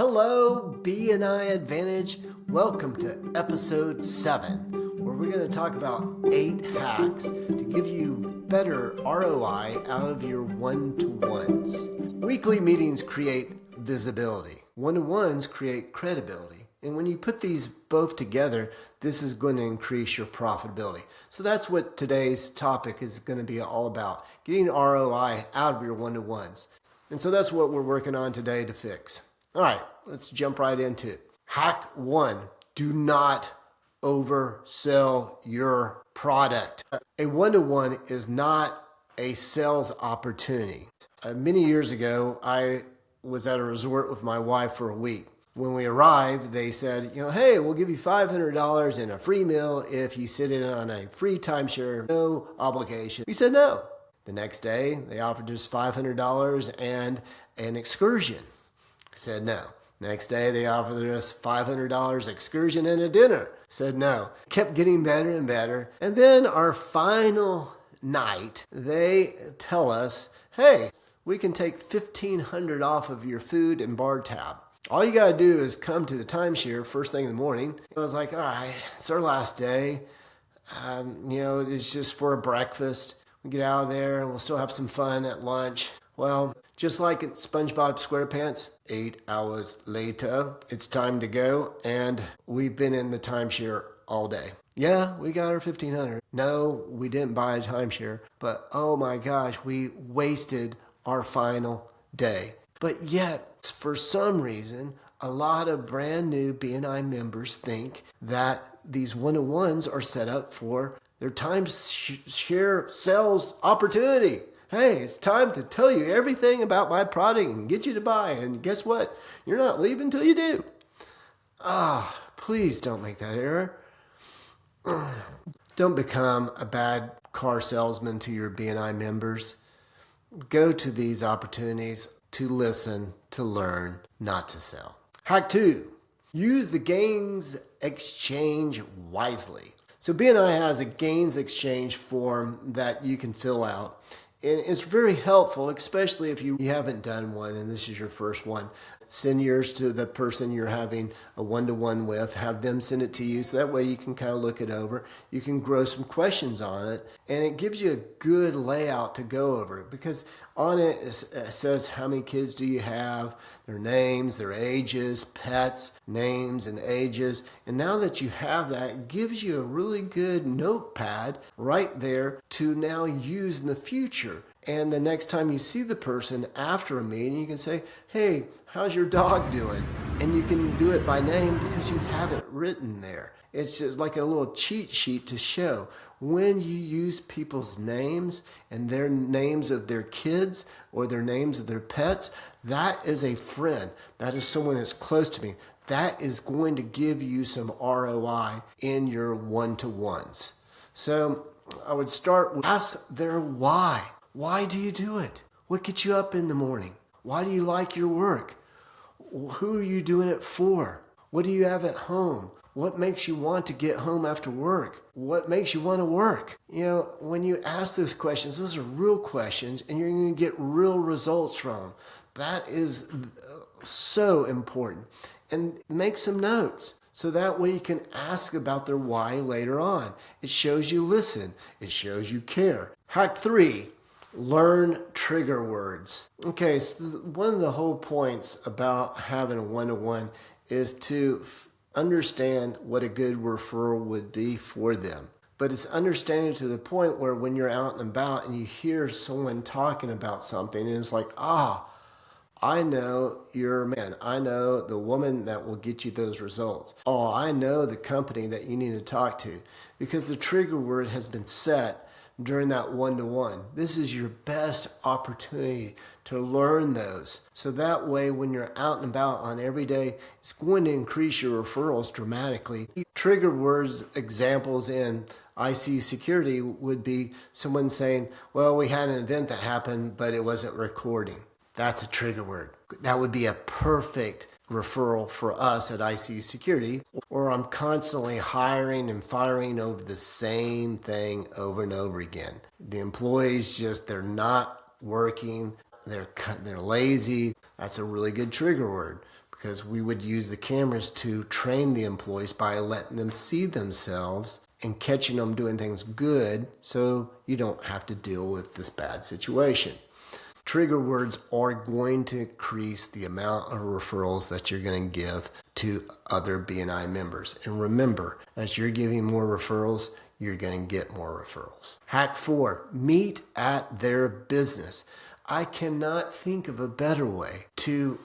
Hello, B&I Advantage. Welcome to episode 7, where we're going to talk about 8 hacks to give you better ROI out of your one-to-ones. Weekly meetings create visibility. One-to-ones create credibility. And when you put these both together, this is going to increase your profitability. So that's what today's topic is going to be all about, getting ROI out of your one-to-ones. And so that's what we're working on today to fix. All right, let's jump right into it. Hack 1, do not oversell your product. A one-to-one is not a sales opportunity. Many years ago, I was at a resort with my wife for a week. When we arrived, they said, hey, we'll give you $500 and a free meal if you sit in on a free timeshare, no obligation. We said no. The next day, they offered us $500 and an excursion. Said no. Next day, they offered us $500 excursion and a dinner. Said no. Kept getting better and better. And then our final night, they tell us, hey, we can take $1,500 off of your food and bar tab. All you got to do is come to the timeshare first thing in the morning. I was like, all right, it's our last day. It's just for a breakfast. We get out of there and we'll still have some fun at lunch. Well, just like at SpongeBob SquarePants, 8 hours later, it's time to go, and we've been in the timeshare all day. Yeah, we got our $1,500. No, we didn't buy a timeshare, but oh my gosh, we wasted our final day. But yet, for some reason, a lot of brand new B&I members think that these one-to-ones are set up for their timeshare sales opportunity. Hey, it's time to tell you everything about my product and get you to buy. And guess what? You're not leaving until you do. Please don't make that error. Don't become a bad car salesman to your B&I members. Go to these opportunities to listen, to learn, not to sell. Hack 2, use the gains exchange wisely. So B&I has a gains exchange form that you can fill out. And it's very helpful, especially if you haven't done one and this is your first one. Send yours to the person you're having a one-to-one with. Have them send it to you so that way you can kind of look it over. You can grow some questions on it, and it gives you a good layout to go over. Because on it, it says how many kids do you have, their names, their ages, pets, names and ages. And now that you have that, it gives you a really good notepad right there to now use in the future. And the next time you see the person after a meeting, you can say, hey, how's your dog doing? And you can do it by name because you have it written there. It's just like a little cheat sheet to show. When you use people's names and their names of their kids or their names of their pets, that is a friend. That is someone that's close to me. That is going to give you some ROI in your one-to-ones. So I would start with ask their why. Why do you do it? What gets you up in the morning? Why do you like your work? Who are you doing it for? What do you have at home? What makes you want to get home after work? What makes you want to work? When you ask those questions, those are real questions, and you're going to get real results from them. That is so important. And make some notes. So that way you can ask about their why later on. It shows you listen. It shows you care. Hack 3. Learn trigger words. Okay, so one of the whole points about having a one-to-one is to understand what a good referral would be for them. But it's understanding to the point where when you're out and about and you hear someone talking about something and it's like, I know your man. I know the woman that will get you those results. Oh, I know the company that you need to talk to, because the trigger word has been set during that one-to-one. This is your best opportunity to learn those. So that way, when you're out and about on every day, it's going to increase your referrals dramatically. Trigger words examples in IC security would be someone saying, well, we had an event that happened, but it wasn't recording. That's a trigger word. That would be a perfect referral for us at IC Security. Or I'm constantly hiring and firing over the same thing over and over again. The employees they're not working, they're lazy. That's a really good trigger word. because we would use the cameras to train the employees by letting them see themselves and catching them doing things good so you don't have to deal with this bad situation. Trigger words are going to increase the amount of referrals that you're going to give to other BNI members. And remember, as you're giving more referrals, you're going to get more referrals. Hack 4, meet at their business. I cannot think of a better way to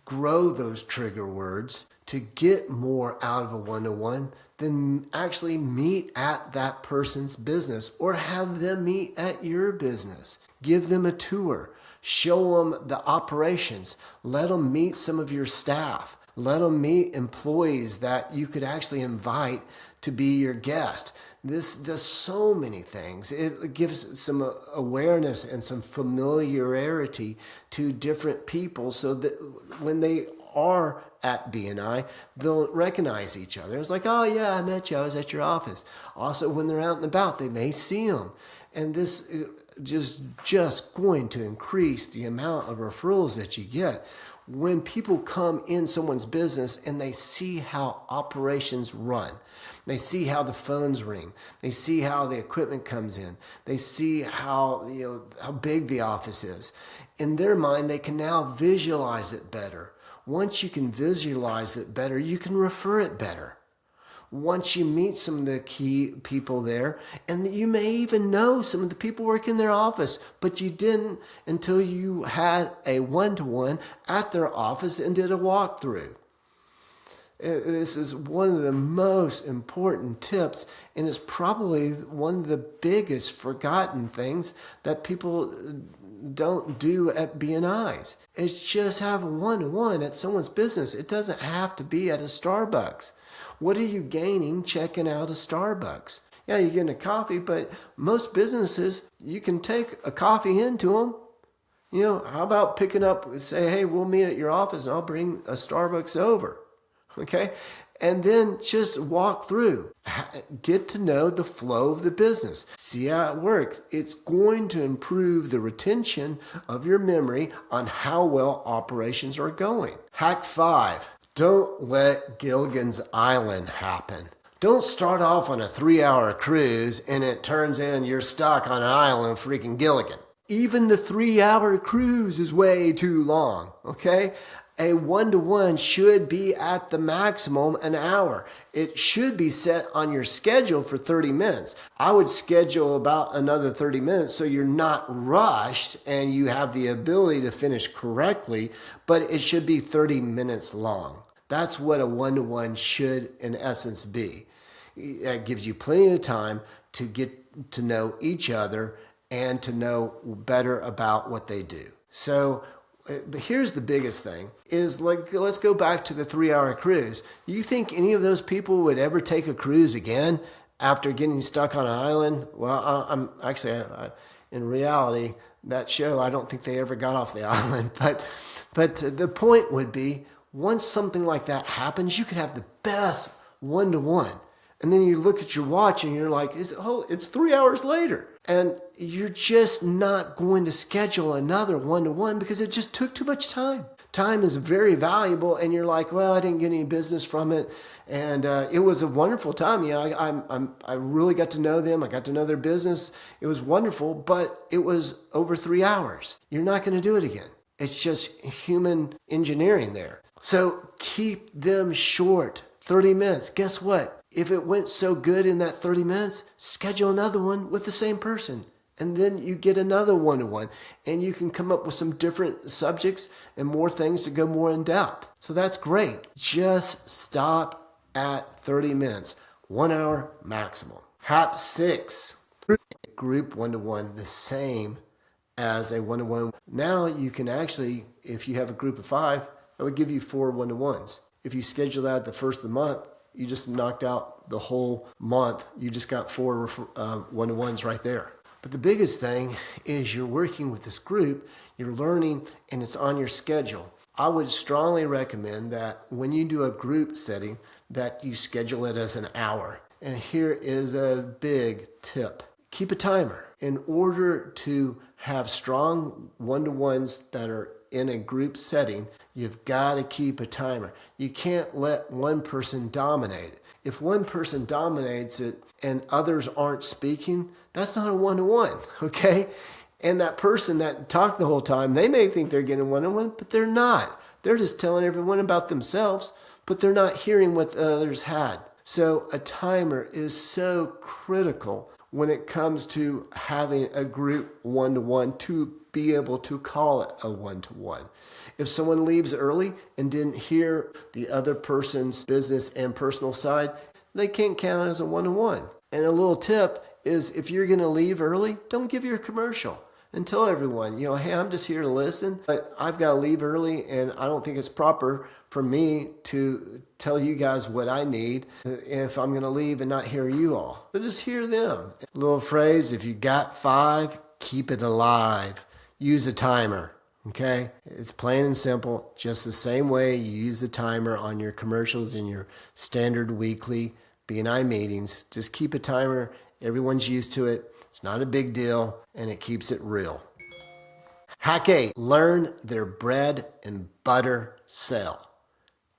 grow those trigger words to get more out of a one-to-one than actually meet at that person's business or have them meet at your business. Give them a tour. Show them the operations. Let them meet some of your staff. Let them meet employees that you could actually invite to be your guest. This does so many things. It gives some awareness and some familiarity to different people so that when they are at BNI, they'll recognize each other. It's like, oh yeah, I met you. I was at your office. Also, when they're out and about, they may see them. And this is just going to increase the amount of referrals that you get. When people come in someone's business and they see how operations run, they see how the phones ring, they see how the equipment comes in, they see how big the office is. In their mind, they can now visualize it better. Once you can visualize it better, you can refer it better. Once you meet some of the key people there, and you may even know some of the people working in their office, but you didn't until you had a one-to-one at their office and did a walkthrough. This is one of the most important tips, and it's probably one of the biggest forgotten things that people don't do at BNIs. It's just have a one-to-one at someone's business. It doesn't have to be at a Starbucks. What are you gaining checking out a Starbucks? Yeah, you're getting a coffee, but most businesses, you can take a coffee into them. How about picking up and say, hey, we'll meet at your office and I'll bring a Starbucks over. Okay? And then just walk through. Get to know the flow of the business. See how it works. It's going to improve the retention of your memory on how well operations are going. Hack 5. Don't let Gilligan's Island happen. Don't start off on a 3-hour cruise and it turns in you're stuck on an island freaking Gilligan. Even the 3-hour cruise is way too long, okay? A one-to-one should be at the maximum an hour. It should be set on your schedule for 30 minutes. I would schedule about another 30 minutes so you're not rushed and you have the ability to finish correctly, but it should be 30 minutes long. That's what a one-to-one should in essence be. It gives you plenty of time to get to know each other and to know better about what they do. So here's the biggest thing is let's go back to the 3-hour cruise. You think any of those people would ever take a cruise again after getting stuck on an island? Well, I'm actually, in reality, that show, I don't think they ever got off the island. But the point would be, once something like that happens, you could have the best one-to-one. And then you look at your watch and you're like, it's 3 hours later. And you're just not going to schedule another one-to-one because it just took too much time. Time is very valuable and you're like, well, I didn't get any business from it. And it was a wonderful time. I really got to know them. I got to know their business. It was wonderful, but it was over 3 hours. You're not going to do it again. It's just human engineering there. So keep them short, 30 minutes. Guess what? If it went so good in that 30 minutes, schedule another one with the same person. And then you get another one-to-one. And you can come up with some different subjects and more things to go more in depth. So that's great. Just stop at 30 minutes. 1 hour maximum. Hack 6. Group one-to-one the same as a one-to-one. Now you can actually, if you have a group of 5, that would give you 4 one-to-ones. If you schedule that the first of the month, you just knocked out the whole month. You just got 4 one-to-ones right there. But the biggest thing is you're working with this group, you're learning, and it's on your schedule. I would strongly recommend that when you do a group setting, that you schedule it as an hour. And here is a big tip. Keep a timer. In order to have strong one-to-ones that are in a group setting, you've got to keep a timer. You can't let one person dominate it. If one person dominates it and others aren't speaking, that's not a one-to-one, okay? And that person that talked the whole time, they may think they're getting one-on-one, but they're not. They're just telling everyone about themselves, but they're not hearing what the others had. So a timer is so critical when it comes to having a group one-to-one to be able to call it a one-to-one. If someone leaves early and didn't hear the other person's business and personal side, they can't count as a one-to-one. And a little tip is if you're going to leave early, don't give your commercial. And tell everyone, hey, I'm just here to listen, but I've got to leave early and I don't think it's proper for me to tell you guys what I need if I'm going to leave and not hear you all. But just hear them. A little phrase, if you got 5, keep it alive. Use a timer, okay? It's plain and simple, just the same way you use the timer on your commercials in your standard weekly BNI meetings. Just keep a timer. Everyone's used to it. It's not a big deal, and it keeps it real. Hack 8, learn their bread and butter sell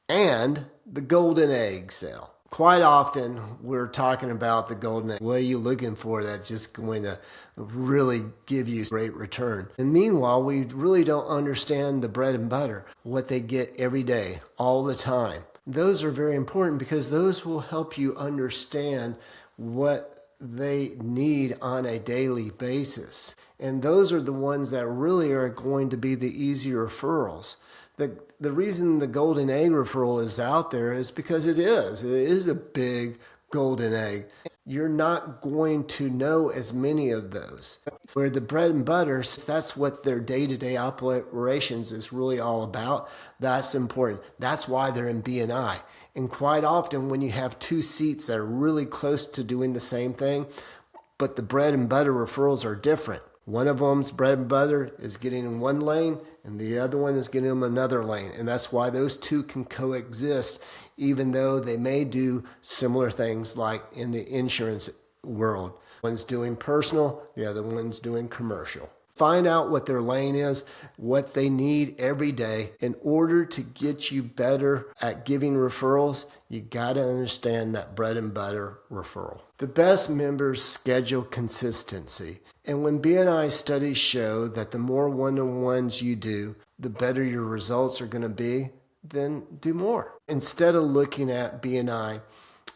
and the golden egg sell. Quite often, we're talking about the golden egg. What are you looking for that's just going to really give you great return? And meanwhile, we really don't understand the bread and butter, what they get every day, all the time. Those are very important because those will help you understand what they need on a daily basis. And those are the ones that really are going to be the easy referrals. The reason the golden egg referral is out there is because it is a big golden egg. You're not going to know as many of those. Where the bread and butter, that's what their day-to-day operations is really all about. That's important. That's why they're in BNI. And quite often when you have 2 seats that are really close to doing the same thing, but the bread and butter referrals are different. One of them's bread and butter is getting in one lane and the other one is getting them another lane. And that's why those 2 can coexist, even though they may do similar things like in the insurance world. One's doing personal, the other one's doing commercial. Find out what their lane is, what they need every day. In order to get you better at giving referrals, you got to understand that bread and butter referral. The best members schedule consistency. And when BNI studies show that the more one-on-ones you do, the better your results are going to be, then do more. Instead of looking at BNI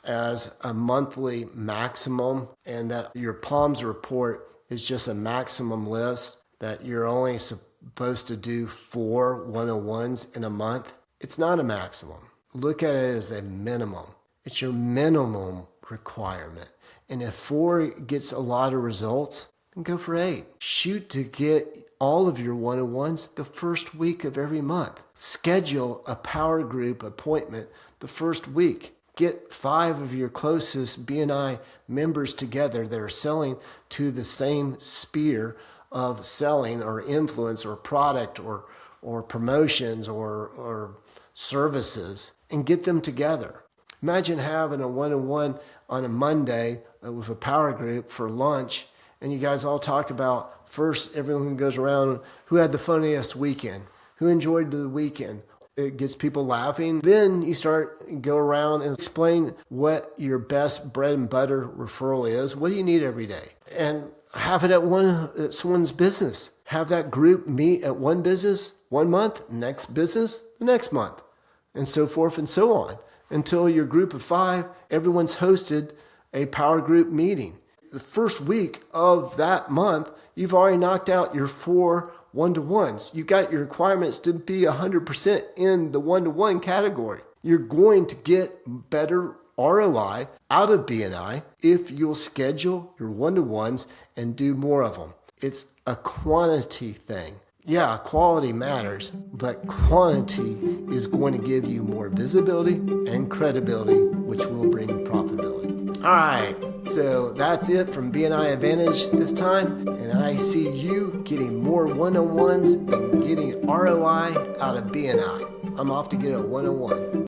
as a monthly maximum and that your PALMS report is just a maximum list, that you're only supposed to do 4 one-on-ones in a month, it's not a maximum. Look at it as a minimum. It's your minimum requirement. And if 4 gets a lot of results, then go for 8. Shoot to get all of your one-on-ones the first week of every month. Schedule a power group appointment the first week. Get 5 of your closest BNI members together that are selling to the same sphere of selling or influence or product or promotions or services and get them together. Imagine having a one-on-one on a Monday with a power group for lunch and you guys all talk about first everyone goes around who had the funniest weekend, who enjoyed the weekend. It gets people laughing. Then you go around and explain what your best bread and butter referral is. What do you need every day? And have it at someone's business. Have that group meet at one business 1 month, next business the next month, and so forth and so on. Until your group of 5, everyone's hosted a power group meeting. The first week of that month, you've already knocked out your 4 one-to-ones. You got your requirements to be 100% in the one-to-one category. You're going to get better ROI out of BNI if you'll schedule your one-to-ones and do more of them. It's a quantity thing. Yeah, quality matters, but quantity is going to give you more visibility and credibility, which will bring profitability. All right, so that's it from BNI Advantage this time, and I see you getting more one-on-ones and getting ROI out of BNI. I'm off to get a one-on-one.